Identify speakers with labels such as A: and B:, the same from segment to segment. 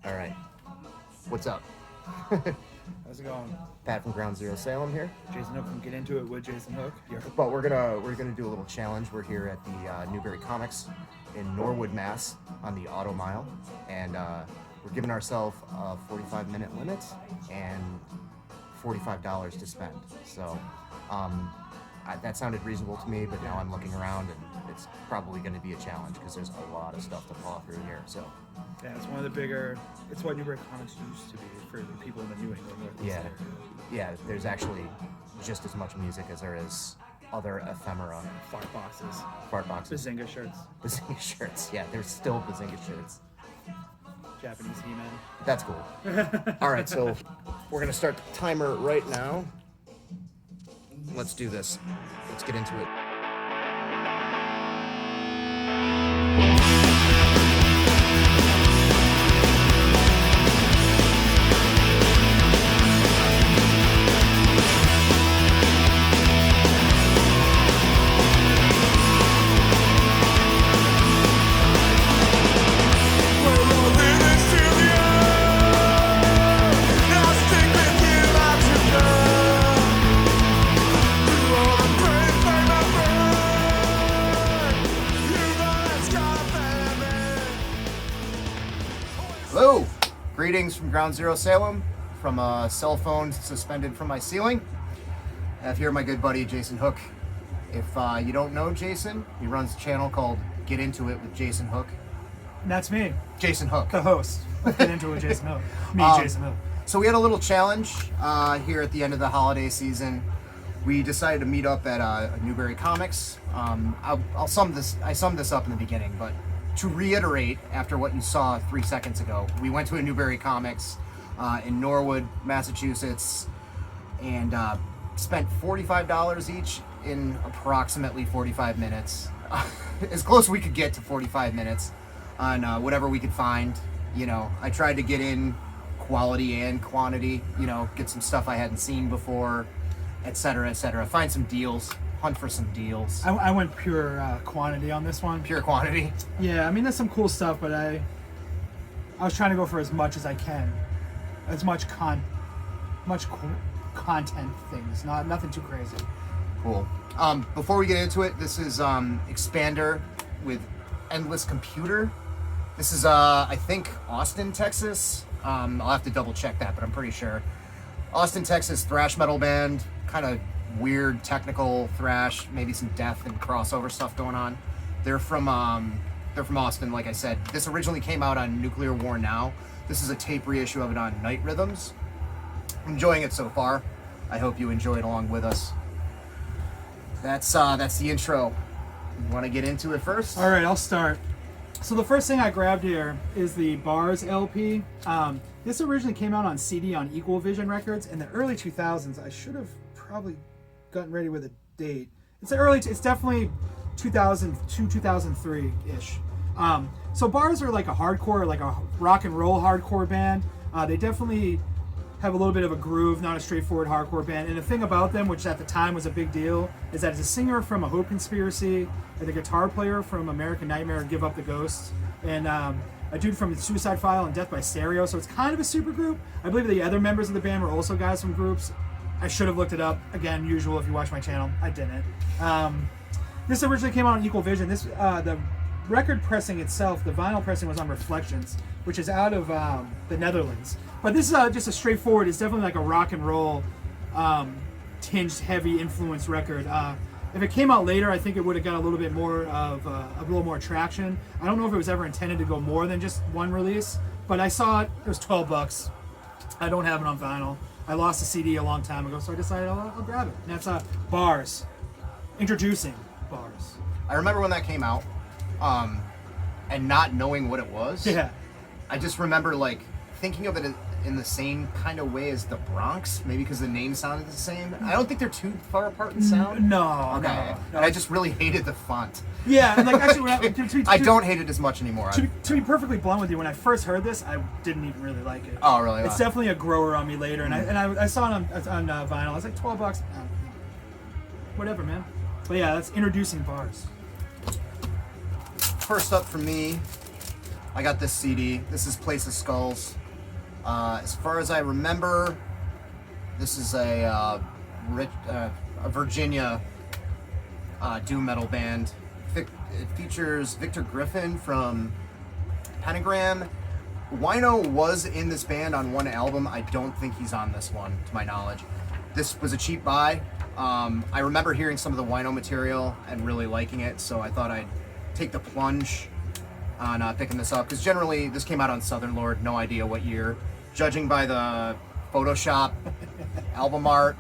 A: All right. What's up?
B: How's it going?
A: Pat from Ground Zero Salem here.
B: Jason Hook from Get Into It with Jason Hook. Here.
A: But we're gonna do a little challenge. We're here at the Newbury Comics in Norwood, Mass, on the Auto Mile, and we're giving ourselves a 45-minute limit and $45 to spend. So that sounded reasonable to me, but now I'm looking around and it's probably going to be a challenge because there's a lot of stuff to paw through here. So
B: yeah, it's one of the bigger. It's what Newbury Comics used to be for the people in the New England Northeast area.
A: Yeah. There's actually just as much music as there is other ephemera.
B: Fart boxes.
A: Fart boxes.
B: Bazinga shirts.
A: Bazinga shirts. Yeah, there's still Bazinga shirts.
B: Japanese He-Man.
A: That's cool. All right, so we're gonna start the timer right now. Let's do this. Let's get into it. Hello, greetings from Ground Zero Salem, from a cell phone suspended from my ceiling. I have here my good buddy Jason Hook. If you don't know Jason, he runs a channel called Get Into It with Jason Hook.
B: And that's me,
A: Jason Hook.
B: the host. Get Into It with Jason Hook. Me, Jason Hook.
A: So we had a little challenge here at the end of the holiday season. We decided to meet up at Newbury Comics. I summed this up in the beginning, but to reiterate, after what you saw 3 seconds ago, we went to a Newbury Comics in Norwood, Massachusetts, and spent $45 each in approximately 45 minutes. As close as we could get to 45 minutes on whatever we could find. You know, I tried to get in quality and quantity, you know, get some stuff I hadn't seen before, etc., etc. Find some deals. Hunt for some deals.
B: I went pure quantity on this one.
A: Pure quantity.
B: Yeah, I mean, there's some cool stuff, but I was trying to go for as much as I can, as much content things, nothing too crazy.
A: Cool. Before we get into it, this is Expander with Endless Computer. This is I think Austin, Texas. I'll have to double check that, but I'm pretty sure. Austin, Texas thrash metal band, kind of weird technical thrash, maybe some death and crossover stuff going on. They're from Austin, like I said. This originally came out on Nuclear War Now. This is a tape reissue of it on Night Rhythms. I'm enjoying it so far. I hope you enjoy it along with us. That's the intro. You want to get into it first?
B: All right, I'll start. So the first thing I grabbed here is the Bars LP. This originally came out on CD on Equal Vision Records in the early 2000s. I should have probably gotten ready with a date. It's definitely 2002, 2003 ish. So Bars are like a hardcore, like a rock and roll hardcore band. They definitely have a little bit of a groove, not a straightforward hardcore band. And the thing about them, which at the time was a big deal, is that it's a singer from A Hope Conspiracy, and the guitar player from American Nightmare and Give Up the Ghost, and a dude from Suicide File and Death by Stereo. So it's kind of a super group. I believe the other members of the band were also guys from groups. I should have looked it up. Again, usual if you watch my channel. I didn't. This originally came out on Equal Vision. The record pressing itself, the vinyl pressing was on Reflections, which is out of the Netherlands. But this is just a straightforward, it's definitely like a rock and roll tinged, heavy influence record. If it came out later, I think it would have got a little bit more of a little more traction. I don't know if it was ever intended to go more than just one release, but I saw it. It was $12. I don't have it on vinyl. I lost a CD a long time ago, so I decided I'll grab it. And that's Bars. Introducing Bars.
A: I remember when that came out, and not knowing what it was.
B: Yeah.
A: I just remember like thinking of it in the same kind of way as the Bronx, maybe because the name sounded the same. I don't think they're too far apart in sound.
B: No.
A: Okay.
B: No.
A: And I just really hated the font.
B: Yeah, and like actually,
A: I don't hate it as much anymore.
B: To be perfectly blunt with you, when I first heard this, I didn't even really like it.
A: Oh, really?
B: It's definitely a grower on me later, and I saw it on vinyl. I was like $12. Whatever, man. But yeah, that's introducing Bars.
A: First up for me, I got this CD. This is Place of Skulls. As far as I remember, this is a Virginia doom metal band. It features Victor Griffin from Pentagram. Wino was in this band on one album. I don't think he's on this one, to my knowledge. This was a cheap buy. I remember hearing some of the Wino material and really liking it, so I thought I'd take the plunge on picking this up, because generally this came out on Southern Lord, no idea what year. Judging by the Photoshop album art,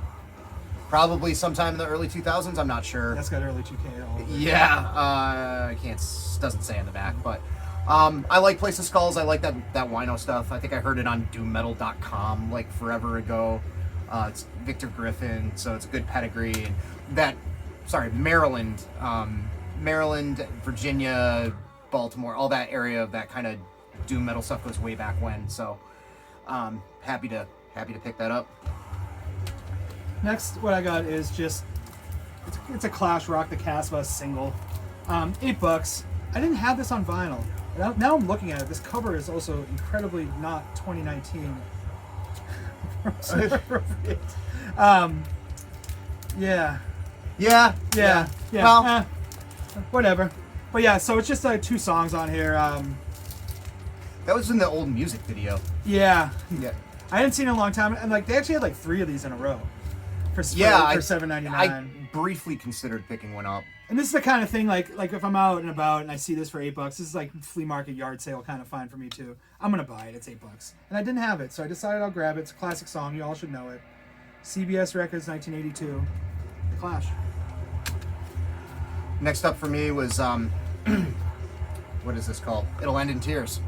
A: probably sometime in the early 2000s, I'm not sure.
B: That's got early 2K all over it.
A: Yeah, I can't, doesn't say in the back, but I like Place of Skulls. I like that Wino stuff. I think I heard it on doommetal.com like forever ago. It's Victor Griffin, so it's a good pedigree. And Maryland, Virginia, Baltimore, all that area of that kind of doom metal stuff goes way back when. So happy to pick that up.
B: Next, what I got is just it's a Clash Rock the Casbah single, $8. I didn't have this on vinyl. Now I'm looking at it. This cover is also incredibly not 2019. Yeah. Well, whatever. But yeah, so it's just like 2 songs on here.
A: That was in the old music video.
B: Yeah.
A: Yeah.
B: I hadn't seen it in a long time, and like they actually had like 3 of these in a row for $7.99.
A: I briefly considered picking one up.
B: And this is the kind of thing like if I'm out and about and I see this for $8, this is like flea market yard sale kind of fine for me too. I'm gonna buy it. It's $8, and I didn't have it, so I decided I'll grab it. It's a classic song. You all should know it. CBS Records, 1982. The Clash.
A: Next up for me was what is this called? It'll End in Tears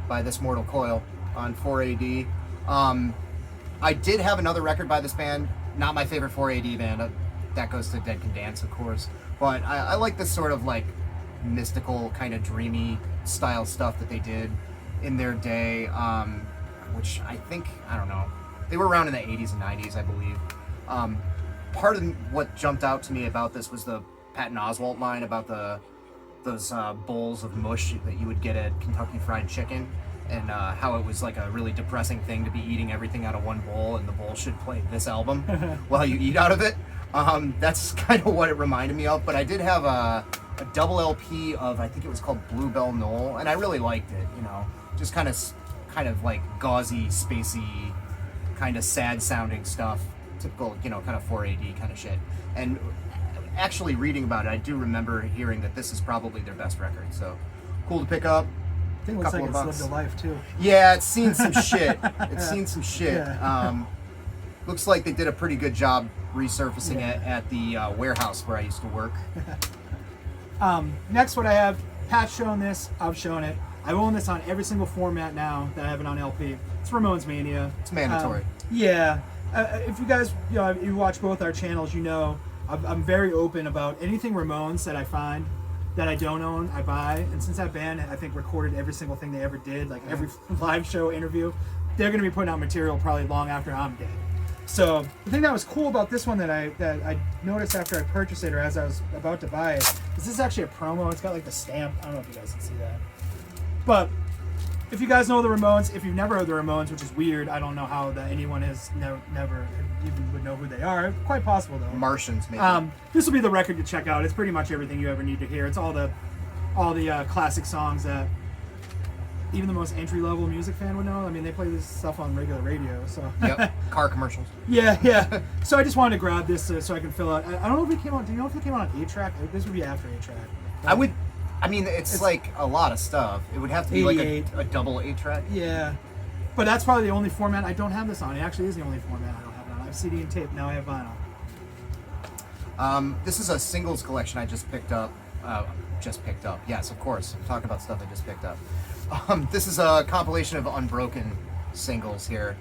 A: by This Mortal Coil on 4AD. I did have another record by this band. Not my favorite 4AD band. That goes to Dead Can Dance, of course. But I like this sort of like mystical, kind of dreamy style stuff that they did in their day, which I think, I don't know, they were around in the 80s and 90s, I believe. Part of what jumped out to me about this was the Patton Oswalt line about those bowls of mush that you would get at Kentucky Fried Chicken, and how it was like a really depressing thing to be eating everything out of one bowl, and the bowl should play this album while you eat out of it. That's kind of what it reminded me of. But I did have a double LP of, I think it was called Bluebell Knoll, and I really liked it. You know, just kind of like gauzy, spacey, kind of sad sounding stuff. Typical, you know, kind of 4AD kind of shit. And actually reading about it, I do remember hearing that this is probably their best record. So cool to pick up.
B: I think it looks like it's lived a life too.
A: Yeah, it's seen some shit. It's seen some shit.
B: Yeah.
A: Looks like they did a pretty good job resurfacing it at the warehouse where I used to work.
B: Next, what I have, Pat's shown this, I've shown it. I own this on every single format now that I have it on LP. It's Ramones Mania.
A: It's mandatory.
B: Yeah. If you guys, you know, you watch both our channels, you know, I'm very open about anything Ramones that I find that I don't own, I buy. And since that band, I think, recorded every single thing they ever did, like every live show interview, they're going to be putting out material probably long after I'm dead. So the thing that was cool about this one that I noticed after I purchased it, or as I was about to buy it, is this is actually a promo. It's got like the stamp. I don't know if you guys can see that. But if you guys know the Ramones, if you've never heard the Ramones, which is weird, I don't know how that anyone has never even would know who they are. Quite possible though.
A: Martians, maybe.
B: This will be the record to check out. It's pretty much everything you ever need to hear. It's all the classic songs that even the most entry-level music fan would know. I mean, they play this stuff on regular radio, so.
A: Yep, car commercials.
B: Yeah. So I just wanted to grab this so I can fill out. I don't know if it came on. Do you know if it came on 8-track? This would be after 8-track.
A: I mean, it's like a lot of stuff. It would have to be like a double 8-track.
B: Yeah, but that's probably the only format I don't have this on. It actually is the only format I don't have it on. I have CD and tape. Now I have vinyl.
A: This is a singles collection I just picked up. Yes, of course. I'm talking about stuff I just picked up. This is a compilation of Unbroken singles here,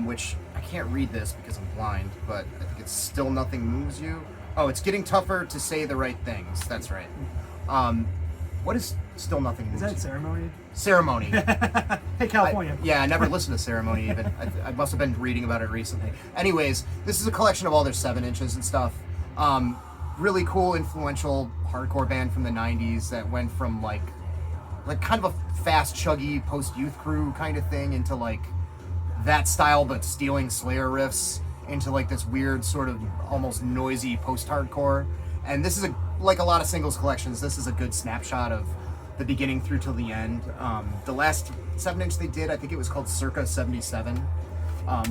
A: which I can't read this because I'm blind, but I think it's Still Nothing Moves You. Oh, it's Getting Tougher to Say the Right Things. That's right. What is Still Nothing Moves You?
B: Is that Ceremony?
A: Ceremony.
B: Hey, California.
A: I never listened to Ceremony even. I must have been reading about it recently. Anyways, this is a collection of all their 7-inches and stuff. Really cool, influential hardcore band from the 90s that went from like like kind of a fast, chuggy post-youth crew kind of thing into like that style, but stealing Slayer riffs into like this weird sort of almost noisy post-hardcore. And this is like a lot of singles collections, this is a good snapshot of the beginning through till the end. The last 7-inch they did, I think it was called Circa 77,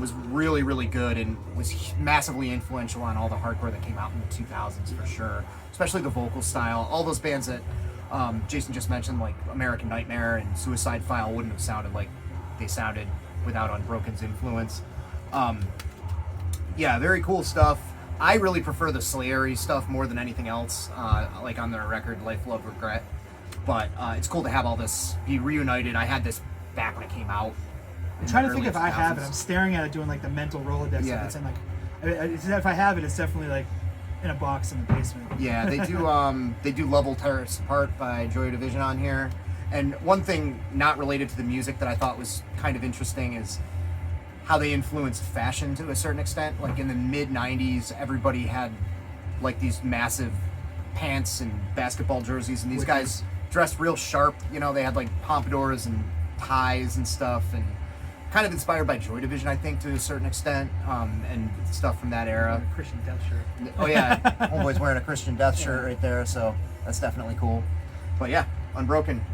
A: was really, really good and was massively influential on all the hardcore that came out in the 2000s for sure, especially the vocal style. All those bands that Jason just mentioned, like American Nightmare and Suicide File, wouldn't have sounded like they sounded without Unbroken's influence. Yeah, very cool stuff. I really prefer the Slayer-y stuff more than anything else, like on their record Life, Love, Regret. But it's cool to have all this be reunited. I had this back when it came out.
B: I'm trying to think if I have it. I'm staring at it doing like the mental Rolodex.
A: Yeah.
B: It's in like, if I have it, it's definitely like in a box in the basement.
A: Yeah, they do Level Terrace Apart by Joy Division on here. And one thing not related to the music that I thought was kind of interesting is how they influenced fashion to a certain extent. Like in the mid 90s, everybody had like these massive pants and basketball jerseys, and these guys dressed real sharp. You know, they had like pompadours and ties and stuff, and kind of inspired by Joy Division, I think, to a certain extent, and stuff from that era.
B: A Christian Death shirt.
A: Oh yeah, homeboy's wearing a Christian Death shirt right there, so that's definitely cool. But yeah, Unbroken.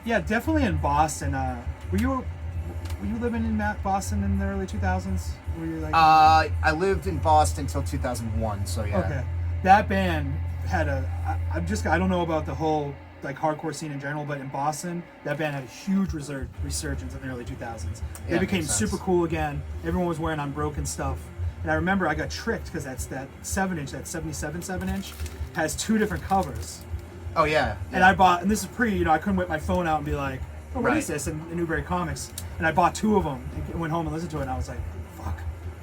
B: Yeah, definitely in Boston. Were you living in Boston in the early 2000s? Were you like?
A: I lived in Boston until 2001, so yeah.
B: Okay, that band had I don't know about the whole like hardcore scene in general, but in Boston, that band had a huge resurgence in the early 2000s. They
A: Yeah,
B: became
A: makes
B: super
A: sense.
B: cool again. Everyone was wearing Unbroken stuff. And I remember I got tricked because that 7-inch, that 77 7-inch, has 2 different covers.
A: Oh yeah.
B: And I bought, and this is I couldn't whip my phone out and be like, oh, what
A: Right.
B: is this? In Newbury Comics. And I bought 2 of them and went home and listened to it, and I was like, fuck,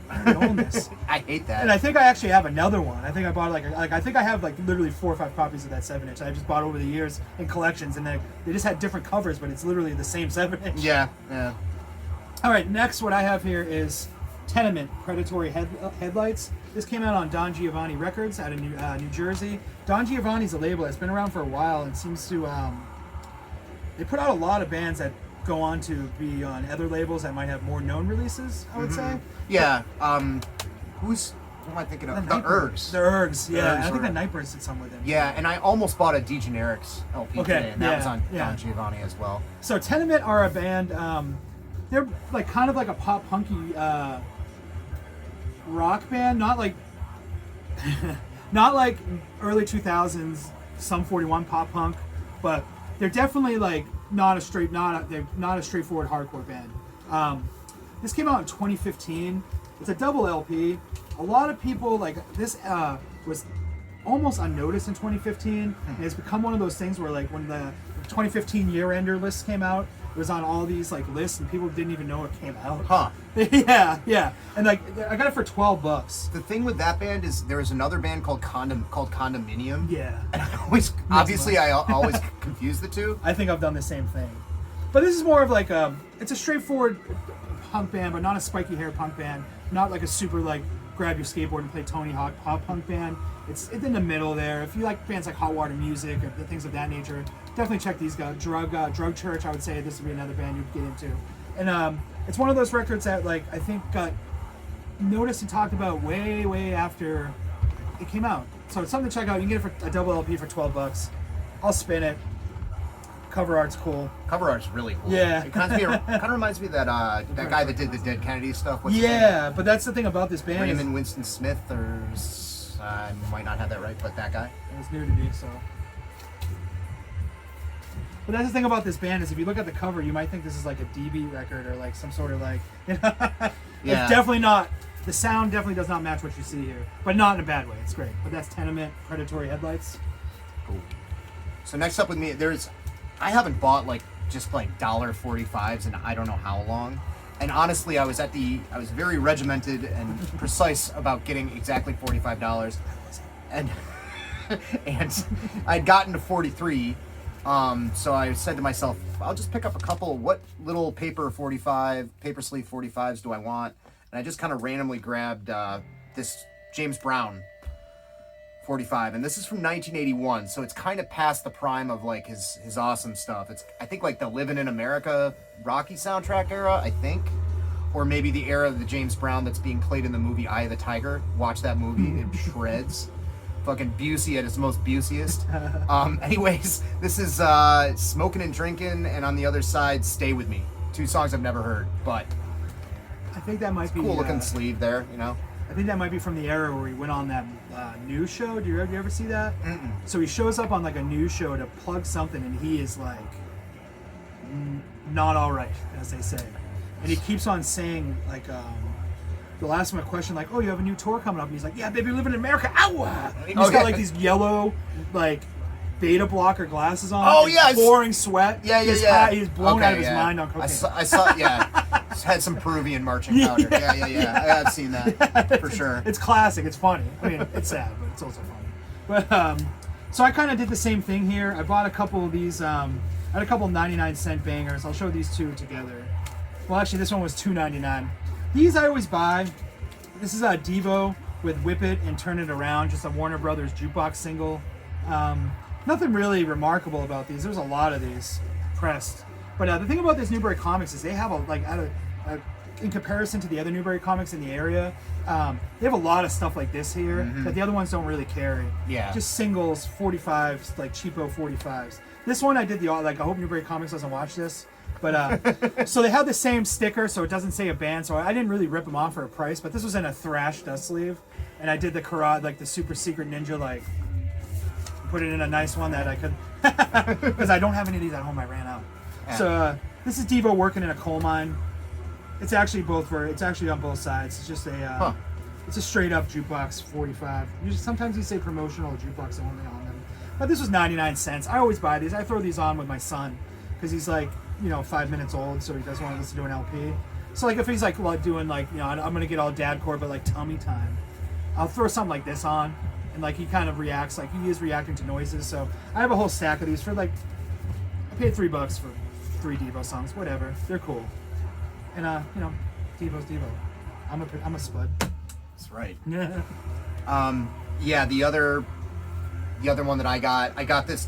B: I don't own this.
A: I hate that.
B: And I think I actually have another one. I think I bought I think I have like literally 4 or 5 copies of that 7-inch. I just bought over the years in collections, and they just had different covers, but it's literally the same 7-inch.
A: Yeah.
B: All right, next what I have here is Tenement, Predatory Headlights. This came out on Don Giovanni Records out of New Jersey. Don Giovanni's a label that's been around for a while and seems to they put out a lot of bands that go on to be on other labels that might have more known releases, I would say.
A: Yeah. Who am I thinking of? The Ergs.
B: The Ergs, yeah.
A: Ergs
B: I think
A: were-
B: the Nightbirds did some with them.
A: Yeah, and I almost bought a Degenerics LP
B: Okay,
A: today, and that was on
B: yeah.
A: Don Giovanni as well.
B: So Tenement are a band. They're like kind of like a pop punky rock band, not like not like early 2000s Sum 41 pop punk, but they're definitely like they're not a straightforward hardcore band. This came out in 2015. It's a double LP. A lot of people like this was almost unnoticed in 2015. And it's become one of those things where like when the 2015 year-ender list came out, it was on all these like lists and people didn't even know it came out.
A: Huh.
B: yeah. And like I got it for $12.
A: The thing with that band is there was another band called Condominium.
B: Yeah.
A: And I always confuse the two.
B: I think I've done the same thing. But this is more of like it's a straightforward punk band, but not a spiky hair punk band. Not like a super like grab your skateboard and play Tony Hawk pop punk band. It's in the middle there. If you like bands like Hot Water Music or things of that nature, definitely check these guys. Drug Church, I would say this would be another band you'd get into. And it's one of those records that like I think got noticed and talked about way after it came out. So it's something to check out. You can get it for a double LP for $12. I'll spin it. Cover art's cool.
A: Cover art's really cool.
B: Yeah.
A: It kind of reminds me of that guy that did the Dead Kennedy stuff. What's his
B: Yeah, but that's the thing about this
A: name?
B: band.
A: Raymond Winston Smith, or I might not have that right, but that guy.
B: It was new to me, so. But that's the thing about this band is if you look at the cover, you might think this is like a DB record or like some sort of like.
A: Yeah.
B: It's definitely not. The sound definitely does not match what you see here, but not in a bad way. It's great. But that's Tenement, Predatory Headlights.
A: Cool. So next up with me, I haven't bought like just like $1.45s in I don't know how long. And honestly, I was very regimented and precise about getting exactly $45. And I'd gotten to 43. So I said to myself, I'll just pick up a couple. What little paper sleeve 45s do I want? And I just kind of randomly grabbed this James Brown 45, and this is from 1981, so it's kind of past the prime of like his awesome stuff. It's I think like the Livin' in America Rocky soundtrack era, I think, or maybe the era of the James Brown that's being played in the movie Eye of the Tiger. Watch that movie; it shreds. Fucking Busey at its most Busiest. Anyways, this is Smoking and Drinking, and on the other side, Stay With Me. Two songs I've never heard, but
B: I think that might be
A: cool looking sleeve there, you know.
B: I think that might be from the era where he went on that news show. Do you ever see that?
A: Mm-mm.
B: So he shows up on like a news show to plug something, and he is like not all right, as they say. And he keeps on saying like they'll ask him a question like, "Oh, you have a new tour coming up?" And he's like, "Yeah, baby, living in America." Ow! And he's got like these yellow like beta blocker glasses on.
A: Oh yeah,
B: pouring sweat.
A: Yeah.
B: He's blown out of his mind on cocaine.
A: I saw yeah. It's had some Peruvian marching powder. Yeah. I have seen that for sure.
B: It's classic. It's funny. I mean, it's sad, but it's also funny. But so I kind of did the same thing here. I bought a couple of these. I had a couple 99-cent bangers. I'll show these two together. Well, actually, this one was $2.99. These I always buy. This is a Devo with "Whip It and Turn It Around," just a Warner Brothers jukebox single. Nothing really remarkable about these. There's a lot of these pressed. But the thing about this Newbury Comics is they have in comparison to the other Newbury Comics in the area, they have a lot of stuff like this here that the other ones don't really carry.
A: Yeah.
B: Just singles, 45s, like cheapo 45s. This one I did I hope Newbury Comics doesn't watch this. But so they have the same sticker, so it doesn't say a band. So I didn't really rip them off for a price. But this was in a thrash dust sleeve, and I did the karate, like the super secret ninja, like put it in a nice one that I could, because I don't have any of these at home. I ran out. Yeah. So this is Devo working in a coal mine. It's actually it's actually on both sides. It's just it's a straight up jukebox 45. Sometimes you say promotional jukebox only on them, but this was 99 cents. I always buy these. I throw these on with my son because he's like 5 minutes old, so he doesn't want to listen to an LP. So like if he's like doing like I'm gonna get all dadcore, but like tummy time, I'll throw something like this on, and like he kind of reacts like he is reacting to noises. So I have a whole stack of these for like I paid $3 for 3 Devo songs, whatever. They're cool. And Devo's Devo. I'm a spud.
A: That's right.
B: Yeah.
A: Yeah, the other one that I got this,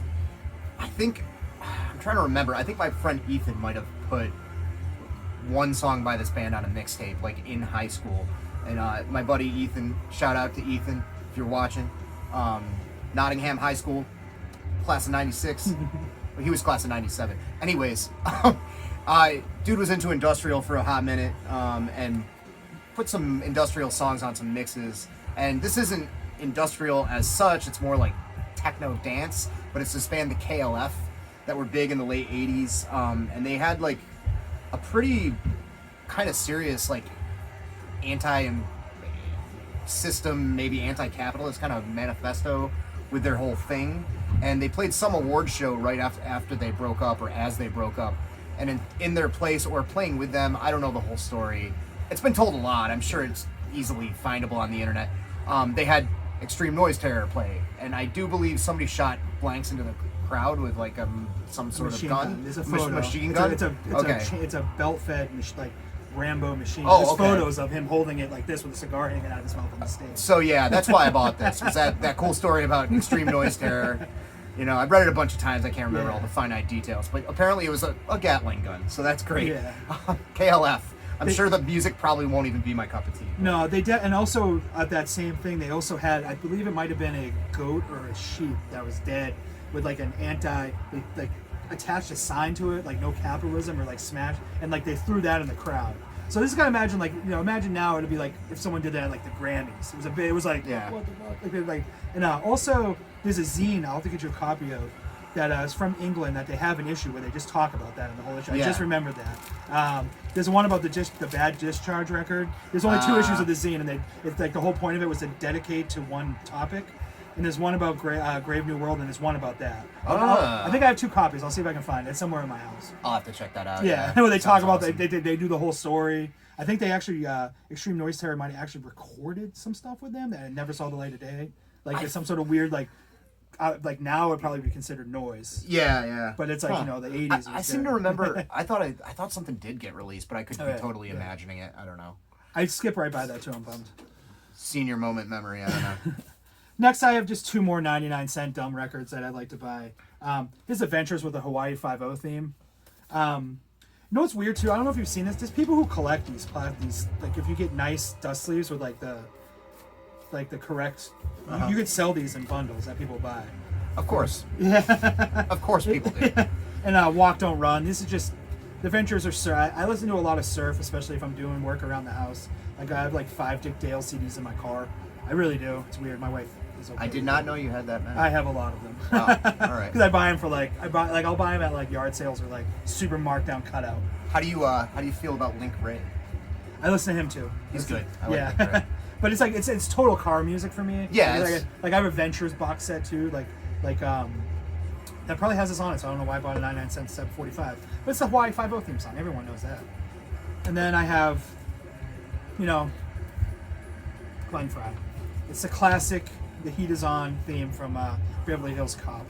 A: I think, I'm trying to remember, I think my friend Ethan might have put one song by this band on a mixtape, like in high school. And my buddy Ethan, shout out to Ethan if you're watching, Nottingham High School, class of 96. He was class of 97. Anyways, dude was into industrial for a hot minute, and put some industrial songs on some mixes. And this isn't industrial as such, it's more like techno dance, but it's this band, the KLF, that were big in the late 80s. And they had like a pretty kind of serious like anti-system, maybe anti-capitalist kind of manifesto with their whole thing. And they played some award show right after they broke up, or as they broke up. And in their place, or playing with them, I don't know the whole story. It's been told a lot. I'm sure it's easily findable on the internet. They had Extreme Noise Terror play, and I do believe somebody shot blanks into the crowd with like some sort of gun.
B: There's a photo.
A: Machine gun.
B: It's a belt-fed like Rambo machine.
A: Oh,
B: There's
A: okay.
B: photos of him holding it like this with a cigar hanging out of his mouth on the stage.
A: So yeah, that's why I bought this. Was that cool story about Extreme Noise Terror? I've read it a bunch of times. I can't remember all the finite details, but apparently it was a Gatling gun, so that's great.
B: Yeah.
A: KLF. I'm sure the music probably won't even be my cup of tea.
B: No, they did, and also at that same thing, they also had, I believe it might have been a goat or a sheep that was dead with like an they like attached a sign to it, like no capitalism, or like smash, and like they threw that in the crowd. So this is kind of imagine like imagine now it'd be like if someone did that at like the Grammys. It was like
A: yeah.
B: What the fuck? Like and also there's a zine I'll have to get you a copy of that is from England that they have an issue where they just talk about that in the whole issue. I just remembered that. There's one about the bad discharge record. There's only 2 issues of the zine, and it's like the whole point of it was to dedicate to one topic. And there's one about Grave New World, and there's one about that. I think I have 2 copies. I'll see if I can find it. It's somewhere in my house.
A: I'll have to check that out.
B: Yeah, where they talk about awesome. They do the whole story. I think they actually Extreme Noise Terror might have actually recorded some stuff with them that never saw the light of day. Like there's some sort of weird like now it would probably be considered noise.
A: Yeah.
B: But it's like the 80s.
A: I seem to remember. I thought something did get released, but I could be totally imagining it. I don't know.
B: I skip right by that too. I'm bummed.
A: Senior moment memory. I don't know.
B: Next, I have just 2 more 99-cent dumb records that I'd like to buy. This is Adventures with a Hawaii 5-0 theme. You know what's weird too? I don't know if you've seen this. There's people who collect these, like if you get nice dust sleeves with like the correct, you could sell these in bundles that people buy.
A: Of course.
B: Yeah.
A: Of course people do.
B: And Walk Don't Run. This is just, the Ventures are surf. I listen to a lot of surf, especially if I'm doing work around the house. Like I have like 5 Dick Dale CDs in my car. I really do. It's weird. My wife is okay.
A: I did not know you had that many.
B: I have a lot of them.
A: Oh, all right.
B: Because I buy them for I'll buy them at like yard sales or like super marked down cutout.
A: How do you feel about Link Wray?
B: I listen to him too.
A: He's good. I like
B: Yeah.
A: Link Wray.
B: But it's like it's total car music for me.
A: Yeah,
B: Like I have a Ventures box set too. Like that probably has this on it, so I don't know why I bought a 99-cent 745. But it's the Hawaii 5-0 theme song. Everyone knows that. And then I have, Glenn Fry. It's the classic "The Heat Is On" theme from Beverly Hills Cop.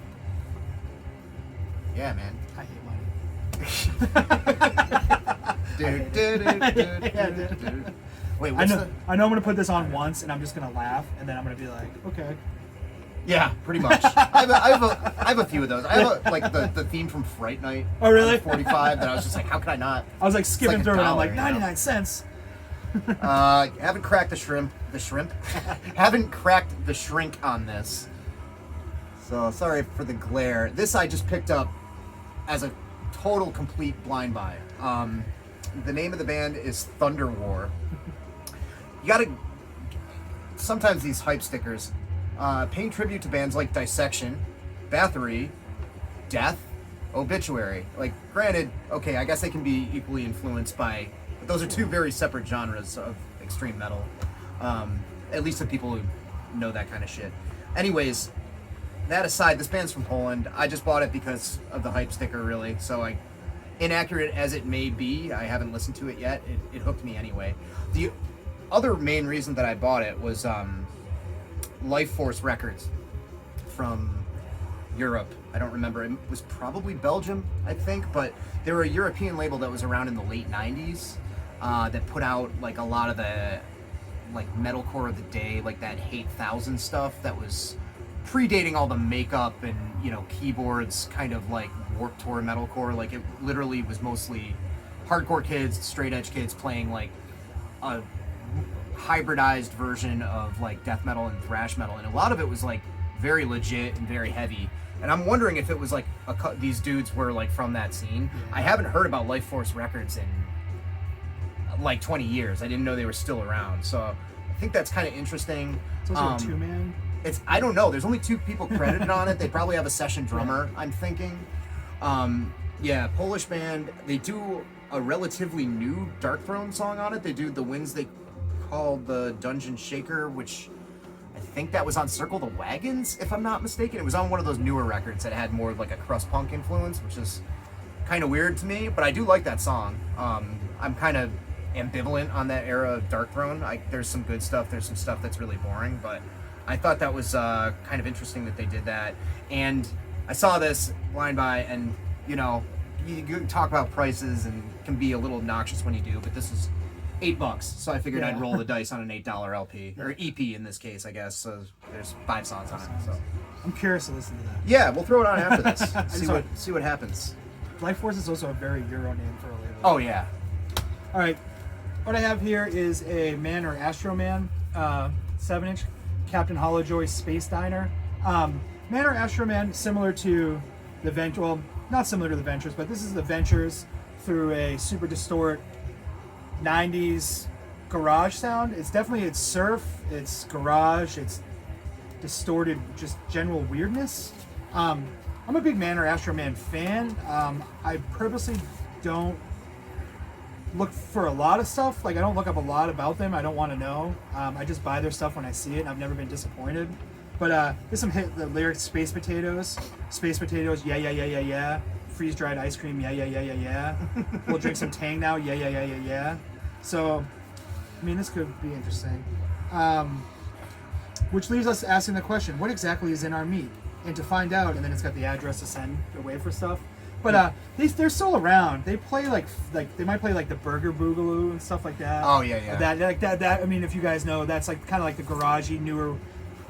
A: Yeah, man.
B: I hate money.
A: Wait,
B: I know I'm gonna put this on once, and I'm just gonna laugh, and then I'm gonna be like, okay.
A: Yeah, pretty much. I have a few of those. I have the theme from Fright Night.
B: Oh, really?
A: 45. That I was just like, how could I not?
B: I was like skipping through it. I'm like
A: $1,
B: 99 cents.
A: Haven't cracked the shrimp. Haven't cracked the shrink on this. So sorry for the glare. This I just picked up as a total complete blind buy. The name of the band is Thunder War. You gotta. Sometimes these hype stickers, paying tribute to bands like Dissection, Bathory, Death, Obituary. Like, granted, okay, I guess they can be equally influenced by. But those are 2 very separate genres of extreme metal. At least the people who know that kind of shit. Anyways, that aside, this band's from Poland. I just bought it because of the hype sticker, really. So, inaccurate as it may be, I haven't listened to it yet. It hooked me anyway. The other main reason that I bought it was Life Force Records from Europe. I don't remember. It was probably Belgium, I think, but they were a European label that was around in the late 90s that put out like a lot of the like metalcore of the day, like that Hate Thousand stuff that was predating all the makeup and keyboards, kind of like Warped Tour metalcore. Like it literally was mostly hardcore kids, straight edge kids playing like a hybridized version of like death metal and thrash metal, and a lot of it was like very legit and very heavy. And I'm wondering if it was like these dudes were like from that scene. I haven't heard about Life Force Records in like 20 years. I didn't know they were still around, so I think that's kind of interesting.
B: It's also a 2-man.
A: I don't know. There's only 2 people credited on it. They probably have a session drummer, I'm thinking. Yeah, Polish band. They do a relatively new Dark Throne song on it. They do The Winds They Call the Dungeon Shaker, which I think that was on Circle the Wagons, if I'm not mistaken. It was on one of those newer records that had more of like a crust punk influence, which is kind of weird to me, but I do like that song. I'm kind of ambivalent on that era of Dark Throne. There's some good stuff, there's some stuff that's really boring, but I thought that was kind of interesting that they did that. And I saw this blind buy, and you talk about prices and can be a little obnoxious when you do, but this is $8, so I figured I'd roll the dice on an $8 LP or EP in this case, I guess. So there's 5 songs on it. So
B: I'm curious to listen to that.
A: yeah, we'll throw it on after this. see what happens.
B: Life Force is also a very Euro name for a label.
A: Oh yeah.
B: All right, what I have here is a Man or Astro Man 7-inch Captain Hollowjoy Space Diner. Man or Astro Man, similar to the Ventures. Well, not similar to the Ventures, but this is the Ventures through a super distort 90s garage sound. It's surf, it's garage, it's distorted, just general weirdness. I'm a big Man or Astro Man fan. I purposely don't look for a lot of stuff. Like, I don't look up a lot about them. I don't want to know. I just buy their stuff when I see it, and I've never been disappointed. But there's some hit the lyrics: space potatoes, yeah, yeah, yeah, yeah, yeah. Freeze dried ice cream, yeah, yeah, yeah, yeah, yeah. We'll drink some Tang now, yeah, yeah, yeah, yeah, yeah. So, I mean, this could be interesting. Which leaves us asking the question: what exactly is in our meat? And to find out, and then it's got the address to send away for stuff. But they're still around. They play like they might play like the Burger Boogaloo and stuff like that.
A: Oh yeah, yeah.
B: That. I mean, if you guys know, that's like kind of like the garagey newer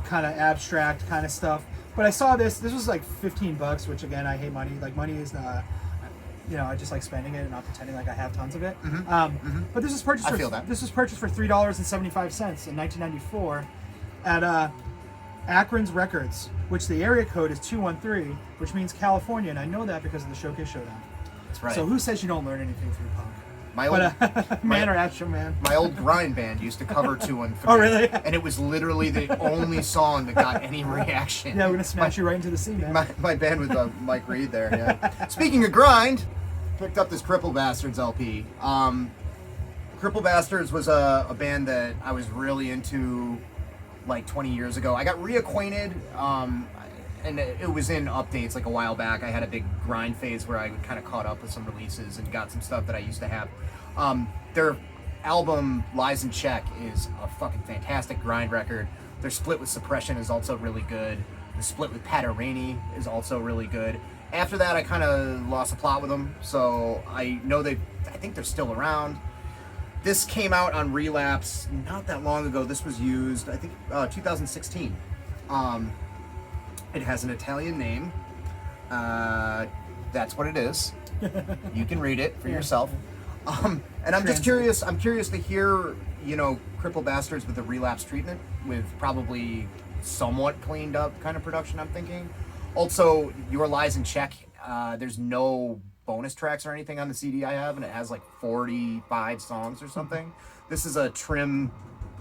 B: kind of abstract kind of stuff. But I saw this. This was like $15, which again, I hate money. Like money is I just like spending it and not pretending like I have tons of it. But this was purchased. This was purchased for $3.75 in 1994 at Akron's Records, which the area code is 213, which means California, and I know that because of the Showcase Showdown.
A: That's right.
B: So who says you don't learn anything through punk?
A: Man
B: or Astro Man.
A: My old grind band used to cover 213.
B: Oh, really?
A: And it was literally the only song that got any reaction.
B: Yeah, we're gonna smash you right into the sea, man.
A: My band with Mike Reed there. Yeah. Speaking of grind, picked up this Cripple Bastards LP. Cripple Bastards was a band that I was really into like 20 years ago. I got reacquainted, and it was in updates like a while back. I had a big grind phase where I kind of caught up with some releases and got some stuff that I used to have. Their album Lies in Check is a fucking fantastic grind record. Their split with Suppression is also really good. The split with Pat Rainey is also really good. After that, I kind of lost the plot with them, so I think they're still around. This came out on Relapse not that long ago. This was used, I think, 2016. It has an Italian name. That's what it is. You can read it for yourself. And I'm just curious. I'm curious to hear, Cripple Bastards with a Relapse treatment, with probably somewhat cleaned up kind of production. I'm thinking. Also, Your Lies in Check. There's no bonus tracks or anything on the CD I have, and it has like 45 songs or something. This is a trim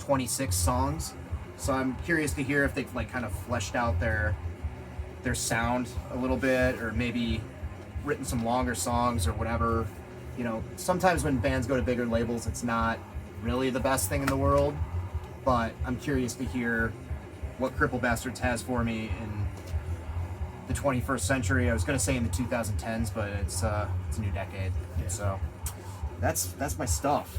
A: 26 songs, so I'm curious to hear if they've like kind of fleshed out their sound a little bit, or maybe written some longer songs or whatever. Sometimes when bands go to bigger labels, it's not really the best thing in the world, but I'm curious to hear what Cripple Bastards has for me in the 21st century. I was going to say in the 2010s, but it's a new decade. Yeah. So that's my stuff.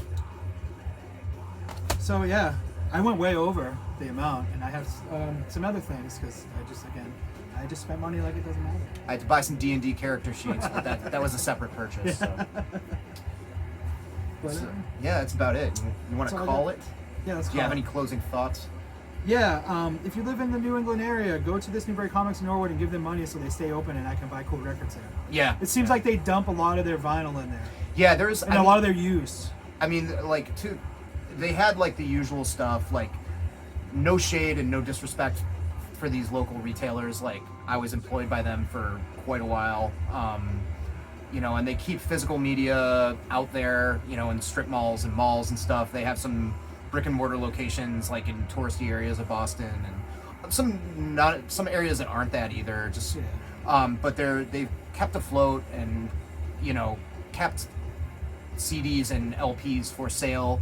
B: So yeah, I went way over the amount, and I have some other things because I just spent money like it doesn't matter.
A: I had to buy some D&D character sheets, but that was a separate purchase. So. Yeah, that's about it. You want to call it?
B: Yeah, let's call it.
A: Do you have any closing thoughts?
B: Yeah, if you live in the New England area, go to this Newbury Comics in Norwood and give them money so they stay open and I can buy cool records there.
A: Yeah.
B: It seems like they dump a lot of their vinyl in there.
A: Yeah,
B: a lot of their use.
A: I mean, they had like the usual stuff, like no shade and no disrespect for these local retailers. Like I was employed by them for quite a while. And they keep physical media out there, in strip malls and malls and stuff. They have some brick and mortar locations like in touristy areas of Boston, and some areas that aren't that either. But they've kept afloat and kept CDs and LPs for sale,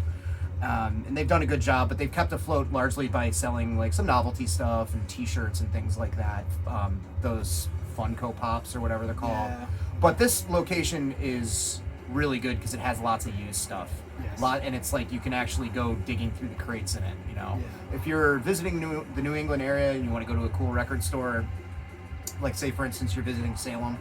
A: and they've done a good job. But they've kept afloat largely by selling like some novelty stuff and T-shirts and things like that. Those Funko Pops or whatever they're called. Yeah. But this location is really good because it has lots of used stuff. Yes. And it's like you can actually go digging through the crates in it. Yeah. If you're visiting the New England area and you want to go to a cool record store, like say for instance you're visiting Salem,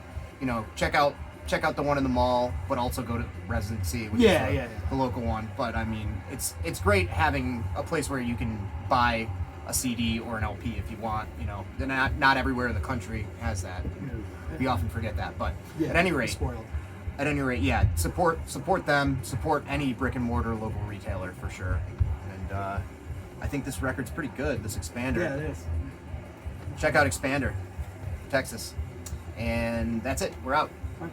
A: check out the one in the mall, but also go to Residency, which is the local one. But I mean, it's great having a place where you can buy a CD or an LP if you want. Not everywhere in the country has that. We often forget that, but at any rate.
B: Spoiled.
A: At any rate, yeah, support them, support any brick and mortar local retailer for sure. And I think this record's pretty good, this Expander.
B: Yeah, it is.
A: Check out Expander, Texas. And that's it, we're out.
B: Bye.